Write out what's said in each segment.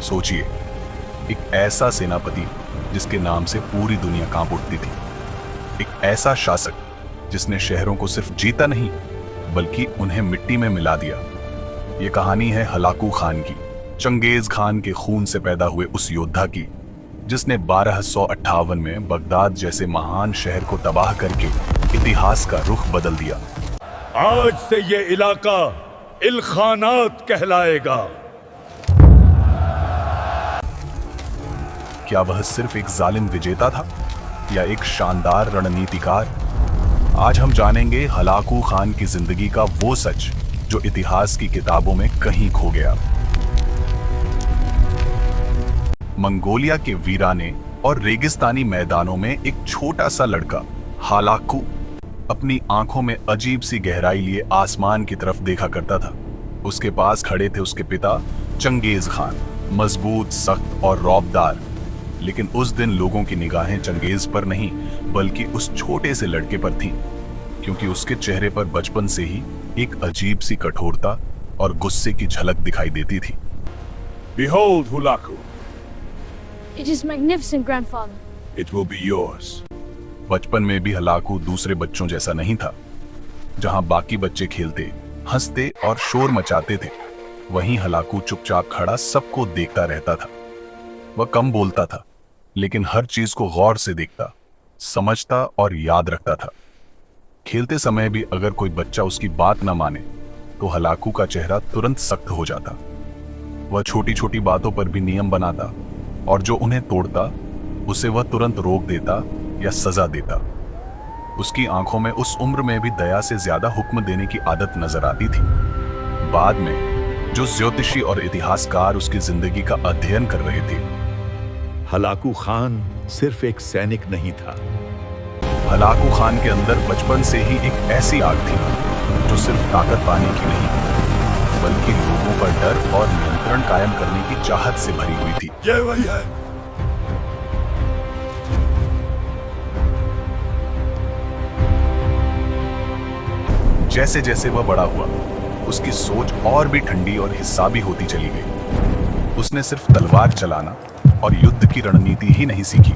सोचिए, एक ऐसा सेनापति जिसके नाम से पूरी दुनिया कांप उठती थी, एक ऐसा शासक जिसने शहरों को सिर्फ जीता नहीं बल्कि उन्हें मिट्टी में मिला दिया। ये कहानी है हलाकू खान की, चंगेज खान के खून से पैदा हुए उस योद्धा की जिसने 1258 में बगदाद जैसे महान शहर को तबाह करके इतिहास का रुख बदल दिया। आज से ये इलाका इलखानात कहलाएगा। क्या वह सिर्फ एक जालिम विजेता था या एक शानदार रणनीतिकार? आज हम जानेंगे हलाकू खान की जिंदगी का वो सच जो इतिहास की किताबों में कहीं खो गया। मंगोलिया के वीराने और रेगिस्तानी मैदानों में एक छोटा सा लड़का हलाकू अपनी आंखों में अजीब सी गहराई लिए आसमान की तरफ देखा करता था। उसके पास खड़े थे उसके पिता चंगेज खान, मजबूत, सख्त और रौबदार। लेकिन उस दिन लोगों की निगाहें चंगेज पर नहीं बल्कि उस छोटे से लड़के पर थीं, क्योंकि उसके चेहरे पर बचपन से ही एक अजीब सी कठोरता और गुस्से की झलक दिखाई देती थी। Behold, Hulaku. It is magnificent, grandfather. It will be yours. बचपन में भी हलाकू दूसरे बच्चों जैसा नहीं था। जहां बाकी बच्चे खेलते, हंसते और शोर मचाते थे, वहीं हलाकू चुपचाप खड़ा सबको देखता रहता था। वह कम बोलता था, लेकिन हर चीज को गौर से देखता, समझता और याद रखता था। खेलते समय भी अगर कोई बच्चा उसकी बात न माने तो हलाकू का चेहरा तुरंत सख्त हो जाता। वह छोटी छोटी बातों पर भी नियम बनाता और जो उन्हें तोड़ता उसे वह तुरंत रोक देता या सजा देता। उसकी आंखों में उस उम्र में भी दया से ज्यादा हुक्म देने की आदत नजर आती थी। बाद में जो ज्योतिषी और इतिहासकार उसकी जिंदगी का अध्ययन कर रहे थे, हलाकू खान सिर्फ एक सैनिक नहीं था। हलाकू खान के अंदर बचपन से ही एक ऐसी आग थी जो सिर्फ ताकत पाने की नहीं बल्कि लोगों पर डर और नियंत्रण कायम करने की चाहत से भरी हुई थी। ये वही है। जैसे जैसे वह बड़ा हुआ, उसकी सोच और भी ठंडी और हिस्साबी होती चली गई। उसने सिर्फ तलवार चलाना और युद्ध की रणनीति ही नहीं सीखी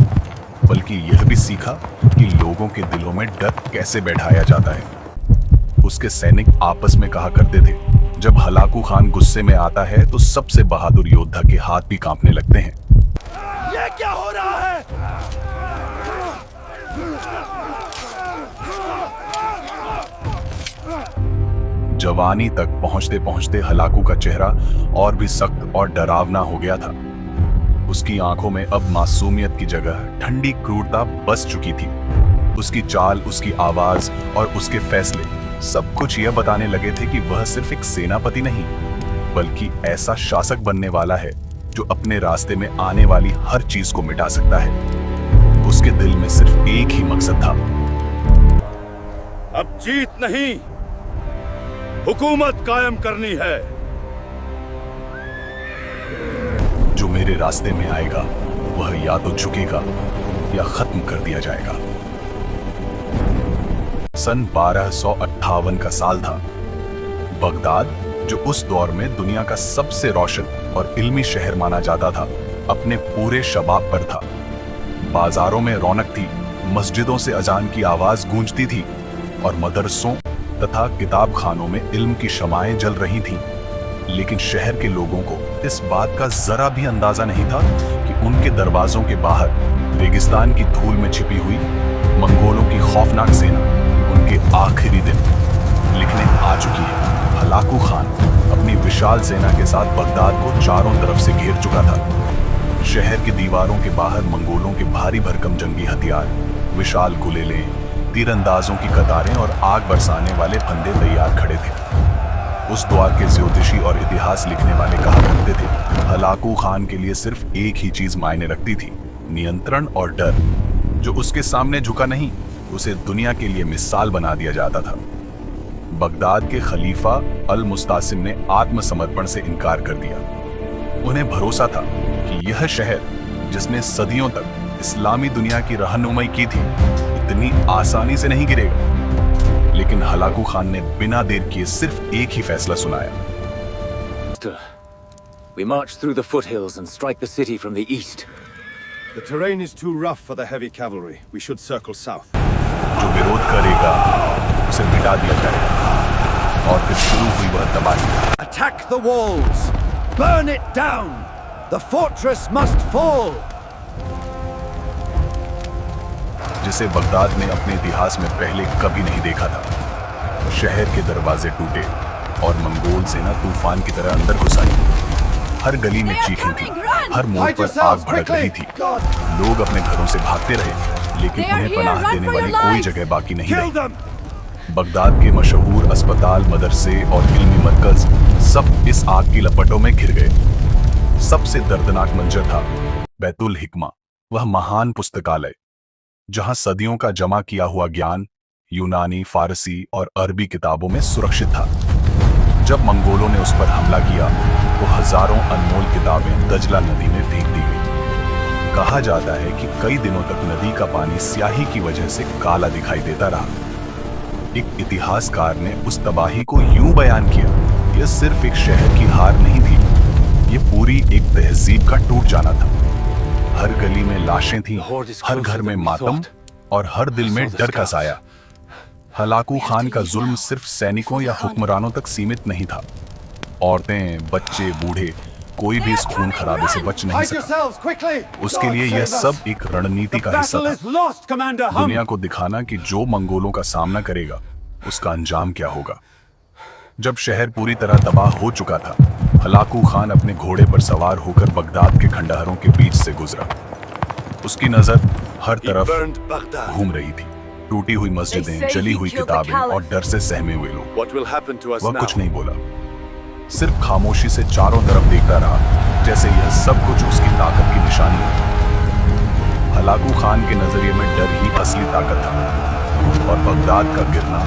बल्कि यह भी सीखा कि लोगों के दिलों में डर कैसे बैठाया जाता है। उसके सैनिक आपस में कहा करते थे, जब हलाकू खान गुस्से में आता है तो सबसे बहादुर योद्धा के हाथ भी कांपने लगते हैं। ये क्या हो रहा है? जवानी तक पहुंचते पहुंचते हलाकू का चेहरा और भी सख्त और डरावना हो गया था। उसकी आंखों में अब मासूमियत की जगह ठंडी क्रूरता बस चुकी थी। उसकी चाल, उसकी आवाज और उसके फैसले सब कुछ यह बताने लगे थे कि वह सिर्फ एक सेनापति नहीं बल्कि ऐसा शासक बनने वाला है जो अपने रास्ते में आने वाली हर चीज को मिटा सकता है। उसके दिल में सिर्फ एक ही मकसद था, अब जीत नहीं, हुकूमत कायम करनी है। जो मेरे रास्ते में आएगा वह या तो झुकेगा या खत्म कर दिया जाएगा। सन 1258 का साल था। बगदाद, जो उस दौर में दुनिया का सबसे रोशन और इल्मी शहर माना जाता था, अपने पूरे शबाब पर था। बाजारों में रौनक थी, मस्जिदों से अजान की आवाज गूंजती थी और मदरसों तथा किताब खानों में इल्म की शमाएं जल रही थीं। लेकिन शहर के लोगों को इस बात का जरा भी अंदाजा नहीं था कि उनके दरवाजों के बाहर रेगिस्तान की धूल में छिपी हुई मंगोलों की खौफनाक सेना उनके आखिरी दिन लिखने आ चुकी है। हलाकू खान अपनी विशाल सेना के साथ बगदाद को चारों तरफ से घेर चुका था। शहर की दीवारों के बाहर मंगोलों के भारी भरकम जंगी हथियार, विशाल गुलेलें, तीरंदाजों की कतारें और आग बरसाने वाले फंदे तैयार खड़े थे। उस द्वार के ज्योतिषी और इतिहास लिखने वाले कहा करते थे, हलाकू खान के लिए सिर्फ एक ही चीज मायने रखती थी, नियंत्रण और डर। जो उसके सामने झुका नहीं, उसे दुनिया के लिए मिसाल बना दिया जाता था। बगदाद के खलीफा अल मुस्तासिम ने आत्मसमर्पण से इनकार कर दिया। उन्हें भरोसा था कि यह शहर, जिसने सदियों तक इस्लामी दुनिया की रहनुमाई की थी, इतनी आसानी से नहीं गिरेगा। लेकिन हलाकू खान ने बिना देर किए सिर्फ एक ही फैसला सुनाया। We march through the foothills and strike the city from the east. The terrain is too rough for the heavy cavalry. We should circle south. जो विरोध करेगा उसे मिटा दिया जाएगा। और फिर शुरू हुई वह तबाही। Attack the walls! Burn it down! The fortress must fall! जिसे बगदाद ने अपने इतिहास में पहले कभी नहीं देखा था। शहर के दरवाजे टूटे और मंगोल सेना तूफान की तरह अंदर घुस आई। हर गली में चीखें थी, हर मोड़ पर आग भड़क रही थी। लोग अपने घरों से भागते रहे, लेकिन उन्हें पनाह देने वाली कोई जगह बाकी नहीं रही। बगदाद के मशहूर अस्पताल, मदरसे और इल्मी मरकज सब इस आग की लपटों में घिर गए। सबसे दर्दनाक मंजर था बैतुल हिकमा, वह महान पुस्तकालय जहां सदियों का जमा किया हुआ ज्ञान यूनानी, फारसी और अरबी किताबों में सुरक्षित था। जब मंगोलों ने उस पर हमला किया तो हजारों अनमोल किताबें दजला नदी में फेंक दी गई। कहा जाता है कि कई दिनों तक नदी का पानी स्याही की वजह से काला दिखाई देता रहा। एक इतिहासकार ने उस तबाही को यूं बयान किया, यह सिर्फ एक शहर की हार नहीं थी, ये पूरी एक तहजीब का टूट जाना था। हर गली में लाशें थीं, हर घर में मातम और हर दिल में डर का साया। हलाकू खान का जुल्म सिर्फ सैनिकों या हुक्मरानों तक सीमित नहीं था। औरतें, बच्चे, बूढ़े, कोई भी इस खून खराबे से बच नहीं सका। उसके लिए यह सब एक रणनीति का हिस्सा था, दुनिया को दिखाना कि जो मंगोलों का सामना करेगा उसका अंजाम क्या होगा। जब शहर पूरी तरह तबाह हो चुका था, हलाकू खान अपने घोड़े पर सवार होकर बगदाद के खंडहरों के बीच से गुजरा। उसकी नजर हर तरफ घूम रही थी, टूटी हुई मस्जिदें, जली हुई किताबें और डर से सहमे हुए लोग। वह कुछ नहीं बोला, सिर्फ खामोशी से चारों तरफ देखता रहा, जैसे यह सब कुछ उसकी ताकत की निशानी है। हलाकू खान के नजरिए में डर ही असली ताकत था और बगदाद का गिरना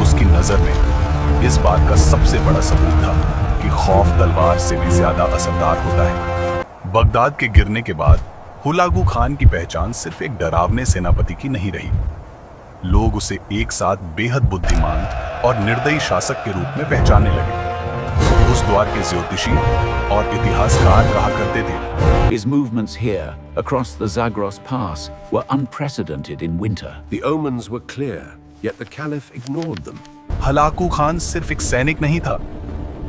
उसकी नजर में इस बात का सबसे बड़ा सबूत था कि खौफ तलवार से भी ज्यादा असरदार होता है। बगदाद के गिरने के बाद हुलागू खान की पहचान सिर्फ एक डरावने सेनापति की नहीं रही। लोग उसे एक साथ बेहद बुद्धिमान और निर्दयी शासक के रूप में पहचानने लगे। उस द्वार के ज्योतिषी और इतिहासकार कहा करते थे, His movements here, across the Zagros Pass, were unprecedented in winter. The omens were clear, yet the Caliph ignored them. Hulagu Khan सिर्फ एक सैनिक नहीं था,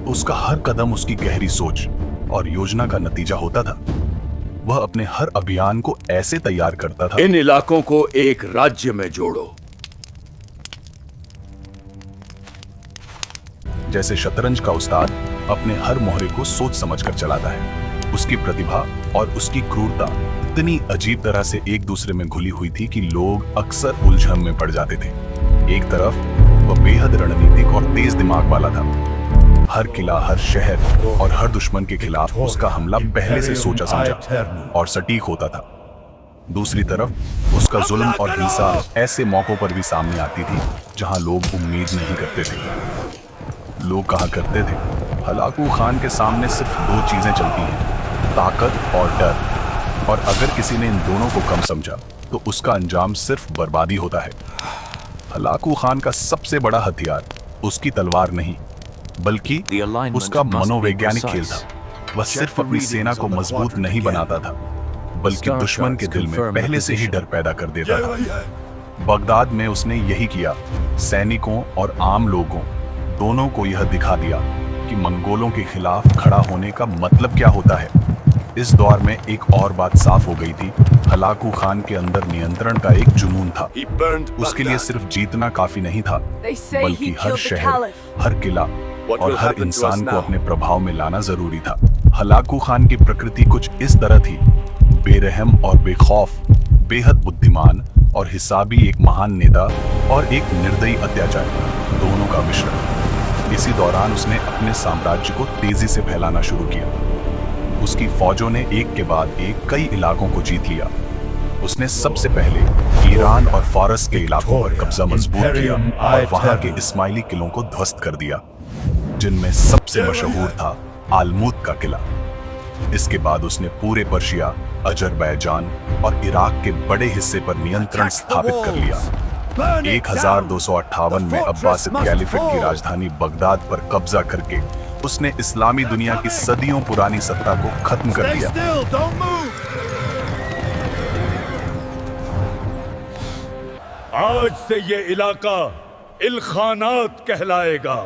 उसका हर कदम उसकी गहरी सोच और योजना का नतीजा होता था। वह अपने हर अभियान को ऐसे तैयार करता था, इन इलाकों को एक राज्य में जोड़ो। जैसे शतरंज का उस्ताद अपने हर मोहरे को सोच समझकर चलाता है। उसकी प्रतिभा और उसकी क्रूरता इतनी अजीब तरह से एक दूसरे में घुली हुई थी कि लोग अक्सर उलझन में पड़ जाते थे। एक तरफ वह बेहद रणनीतिक और तेज दिमाग वाला था, हर किला, हर शहर और हर दुश्मन के खिलाफ उसका हमला पहले से सोचा समझा और सटीक होता था। दूसरी तरफ उसका जुल्म और हिंसा ऐसे मौकों पर भी सामने आती थी जहां लोग उम्मीद नहीं करते थे। लोग कहा करते थे, हलाकू खान के सामने सिर्फ दो चीजें चलती हैं, ताकत और डर, और अगर किसी ने इन दोनों को कम समझा तो उसका अंजाम सिर्फ बर्बादी होता है। हलाकू खान का सबसे बड़ा हथियार उसकी तलवार नहीं, बल्कि उसका मनोवैज्ञानिक खेल था। वह सिर्फ अपनी सेना को मजबूत नहीं बनाता था, बल्कि दुश्मन के दिल में पहले से ही डर पैदा कर देता था। बगदाद में उसने यही किया, सैनिकों और आम लोगों दोनों को यह दिखा दिया कि मंगोलों के खिलाफ खड़ा होने का मतलब क्या होता है। इस दौर में एक और बात साफ हो गई थी, हलाकू खान के अंदर नियंत्रण का एक जुनून था। उसके लिए सिर्फ जीतना काफी नहीं था, बल्कि हर शहर, हर किला और हर इंसान को अपने प्रभाव में लाना जरूरी था। हलाकू खान की प्रकृति कुछ इस तरह थी, बेरहम और बेखौफ, बेहद बुद्धिमान और हिसाबी एक महान नेता और एक निर्दयी अत्याचारी, दोनों का मिश्रण। इसी दौरान उसने अपने साम्राज्य को तेजी से फैलाना शुरू किया। उसकी फौजों ने एक के बाद एक कई इलाकों को जीत लिया। उसने सबसे पहले ईरान और फारस के इलाकों पर कब्जा मजबूत किया और वहां के इस्माइली किलों को ध्वस्त कर दिया, जिनमें सबसे मशहूर था आलमूत का किला। इसके बाद उसने पूरे पर्शिया, अजरबैजान और इराक के बड़े हिस्से पर नियंत्रण स्थापित कर लिया। 1258 में अब्बासिद कैलिफेट की राजधानी बगदाद पर कब्जा करके उसने इस्लामी दुनिया की सदियों पुरानी सत्ता को खत्म कर Stay दिया। still, don't move! आज से ये इलाका इलखानात कहलाएगा।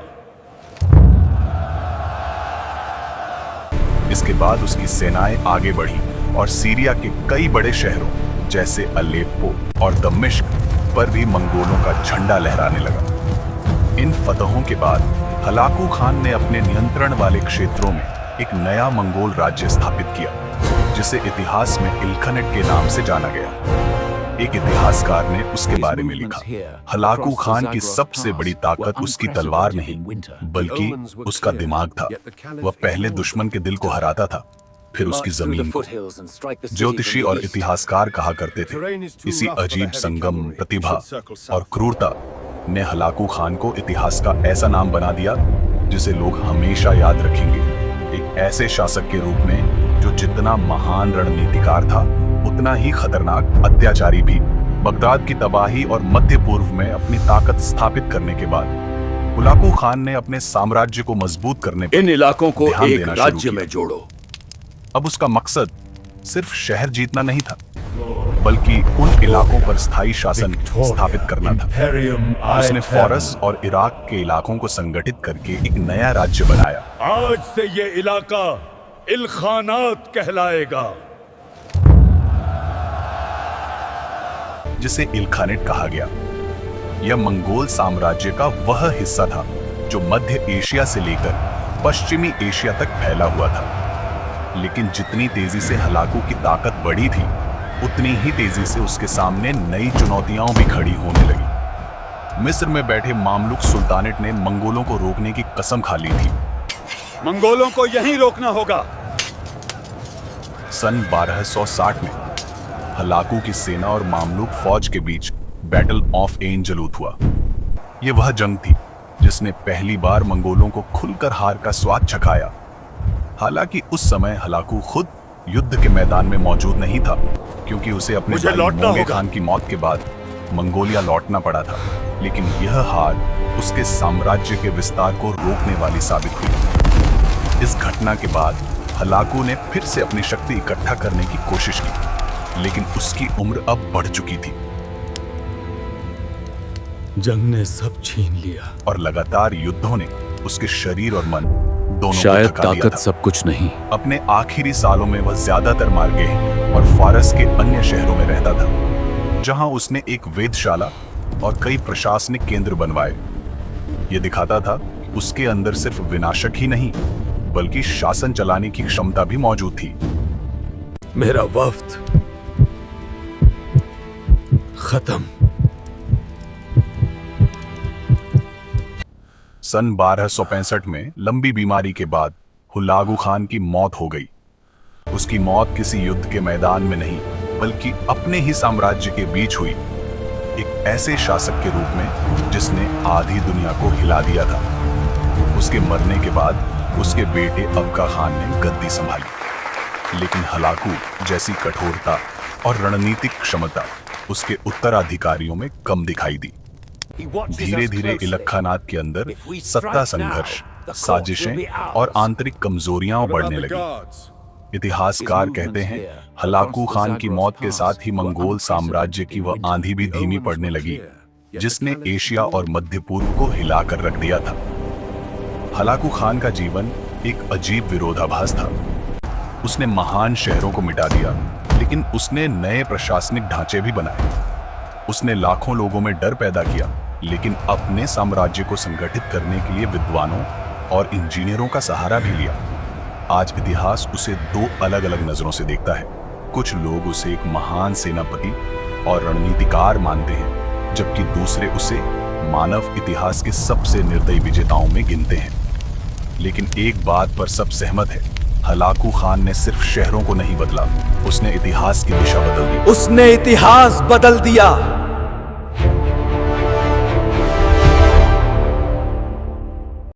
इसके बाद उसकी सेनाएं आगे बढ़ी और सीरिया के कई बड़े शहरों जैसे अलेप्पो और दमिश्क पर भी मंगोलों का झंडा लहराने लगा। इन फतहों के बाद हलाकू खान ने अपने नियंत्रण वाले क्षेत्रों में एक नया मंगोल राज्य स्थापित किया, जिसे इतिहास में इल्खानेट के नाम से जाना गया। एक इतिहासकार ने उसके बारे में लिखा, हलाकू खान की सबसे बड़ी ताकत उसकी तलवार नहीं बल्कि उसका दिमाग था। वह पहले दुश्मन के दिल को हराता था, फिर उसकी जमीन को। ज्योतिषी और इतिहासकार कहा करते थे, इसी अजीब संगम, प्रतिभा और क्रूरता ने हलाकू खान को इतिहास का ऐसा नाम बना दिया जिसे लोग हमेशा याद रखेंगे। एक ऐसे शासक के रूप में जो जितना महान रणनीतिकार था उतना ही खतरनाक अत्याचारी भी। बगदाद की तबाही और मध्य पूर्व में अपनी ताकत स्थापित करने के बाद हुलाकू खान ने अपने साम्राज्य को मजबूत करने पर इन इलाकों को ध्यान एक देना शुरू राज्य किया। में जोड़ो। अब उसका मकसद सिर्फ शहर जीतना नहीं था, बल्कि उन इलाकों पर स्थायी शासन स्थापित करना था। उसने फारस और इराक के इलाकों को संगठित करके एक नया राज्य बनाया। आज से ये इलाका इलखानात कहलाएगा। जिसे इल्खानेट कहा गया। यह मंगोल साम्राज्य का वह हिस्सा था जो मध्य एशिया से लेकर पश्चिमी एशिया तक फैला हुआ था। लेकिन जितनी तेजी से हलाकू की ताकत बढ़ी थी, उतनी ही तेजी से उसके सामने नई चुनौतियां भी खड़ी होने लगी। मिस्र में बैठे मामलुक सुल्तानेट ने मंगोलों को रोकने की कसम खा ली थी। मंगोलों को यहीं रोकना होगा। सन 1260 में हलाकू की सेना और मामलुक फौज के बीच बैटल ऑफ एन जलूत हुआ। यह वह जंग थी जिसने पहली बार मंगोलों को खुलकर हार का स्वाद चखाया। हालांकि उस समय हलाकू खुद युद्ध के मैदान में मौजूद नहीं था, क्योंकि उसे अपने मुझे भाई लौटना मोंगे होगा। खान की मौत के बाद मंगोलिया लौटना पड़ा था। लेकिन यह हार उसके साम्राज्य के विस्तार को रोकने वाली साबित हुई। इस घटना के बाद हलाकू ने फिर से अपनी शक्ति इकट्ठा करने की कोशिश की, लेकिन उसकी उम्र अब बढ़ चुकी थी जंग ने सब छीन लिया और लगातार युद्धों ने उसके शरीर और मन दोनों को शायद थका दिया ताकत था। सब कुछ नहीं। अपने आखिरी सालों में वह ज्यादातर मार्गे और फारस के अन्य शहरों में रहता था, जहां उसने एक वेधशाला और कई प्रशासनिक केंद्र बनवाए। यह दिखाता था कि उसके अंदर सिर्फ विनाशक ही नहीं, बल्कि शासन चलाने की क्षमता भी मौजूद थी। मेरा वफ्द खत्म। सन 1265 में लंबी बीमारी के बाद हुलागू खान की मौत हो गई। उसकी मौत किसी युद्ध के मैदान में नहीं, बल्कि अपने ही साम्राज्य के बीच हुई, एक ऐसे शासक के रूप में जिसने आधी दुनिया को हिला दिया था। उसके मरने के बाद उसके बेटे अबका खान ने गद्दी संभाली, लेकिन हलाकू जैसी कठोरता और रणनीतिक क्षमता उसके उत्तराधिकारियों में कम दिखाई दी। धीरे धीरे इलखानात के अंदर सत्ता संघर्ष, साजिशें और आंतरिक कमजोरियां बढ़ने लगी। इतिहासकार कहते हैं, हलाकू खान की मौत के साथ ही मंगोल साम्राज्य की वह आंधी भी धीमी पड़ने लगी जिसने एशिया और मध्य पूर्व को हिलाकर रख दिया था। हलाकू खान का जीवन एक अजीब विरोधाभास था। उसने महान शहरों को मिटा दिया, लेकिन उसने नए प्रशासनिक ढांचे भी बनाए। उसने लाखों लोगों में डर पैदा किया, लेकिन अपने साम्राज्य को संगठित करने के लिए विद्वानों और इंजीनियरों का सहारा भी लिया। आज इतिहास उसे दो अलग अलग नजरों से देखता है। कुछ लोग उसे एक महान सेनापति और रणनीतिकार मानते हैं, जबकि दूसरे उसे मानव इतिहास के सबसे निर्दयी विजेताओं में गिनते हैं। लेकिन एक बात पर सब सहमत है, हलाकू खान ने सिर्फ शहरों को नहीं बदला, उसने इतिहास की दिशा बदल दी। उसने इतिहास बदल दिया।